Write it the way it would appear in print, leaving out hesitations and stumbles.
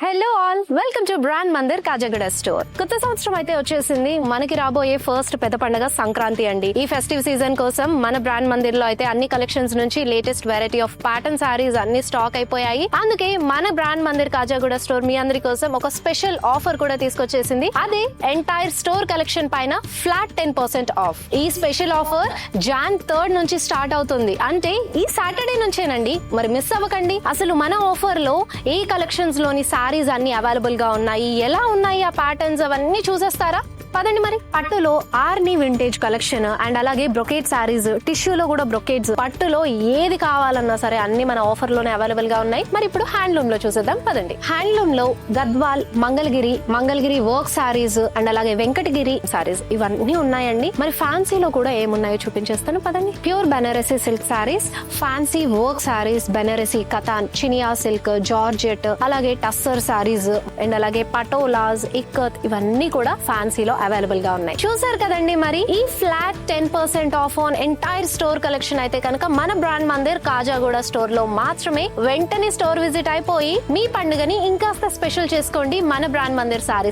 Hello all, welcome to brand Mandir Khajaguda store. కొత్త సంవత్సరం అయితే వచ్చేసింది. మనకి రాబోయే ఫస్ట్ పెద్ద పండుగ సంక్రాంతి అండి. ఈ ఫెస్టివ్ సీజన్ కోసం మన బ్రాండ్ మందిర్ లో అయితే అన్ని కలెక్షన్స్ నుంచి latest variety of pattern saris అన్ని స్టాక్ అయిపోయాయి. అందుకే మన బ్రాండ్ మందిర్ కాజాగూడ స్టోర్ మీ అందరి కోసం ఒక స్పెషల్ ఆఫర్ కూడా తీసుకొచ్చేసింది. అదే ఎంటైర్ స్టోర్ కలెక్షన్ పైన ఫ్లాట్ 10% ఆఫ్. ఈ స్పెషల్ ఆఫర్ Jan 3rd నుంచి స్టార్ట్ అవుతుంది. అంటే ఈ సాటర్డే నుంచేనండి. మరి మిస్ అవ్వకండి. అసలు మన ఆఫర్ లో ఏ కలెక్షన్స్ లోని సారీస్ అన్ని అవైలబుల్ గా ఉన్నాయి, ఎలా ఉన్నాయి ఆ ప్యాటర్న్స్ అవన్నీ చూసేస్తారా? పదండి మరి. పట్టులో ఆర్ని వింటేజ్ కలెక్షన్ అండ్ అలాగే బ్రొకేట్ సారీస్, టిష్యూలో కూడా బ్రొకేట్స్, పట్టులో ఏది కావాలన్నా సరే అన్ని మన ఆఫర్ లోనే అవైలబుల్ గా ఉన్నాయి. మరి ఇప్పుడు హ్యాండ్లూమ్ లో చూసేద్దాం పదండి. హ్యాండ్లూమ్ లో గద్వాల్, మంగళగిరి వర్క్ సారీస్ అండ్ అలాగే వెంకటగిరి సారీస్ ఇవన్నీ ఉన్నాయండి. మరి ఫ్యాన్సీలో కూడా ఏమున్నాయో చూపించేస్తాను పదండి. Pure Banarasi silk saris, fancy work saris, Banarasi katan, Chiniya silk, georgette, అలాగే టస్సర్ సారీస్ అండ్ అలాగే పటోలాస్, ఇక్కత్ ఇవన్నీ కూడా ఫ్యాన్సీలో అవైలబుల్ గా ఉన్నాయి. చూసారు కదండి. మరి ఈ flat 10% of on entire store collection అయితే కనుక మన బ్రాండ్ మందిర్ కాజాగూడ స్టోర్ లో మాత్రమే. వెంటనే స్టోర్ విజిట్ అయిపోయి మీ పండుగని ఇంకాస్త స్పెషల్ చేసుకోండి మన బ్రాండ్ మందిర్ సారీస్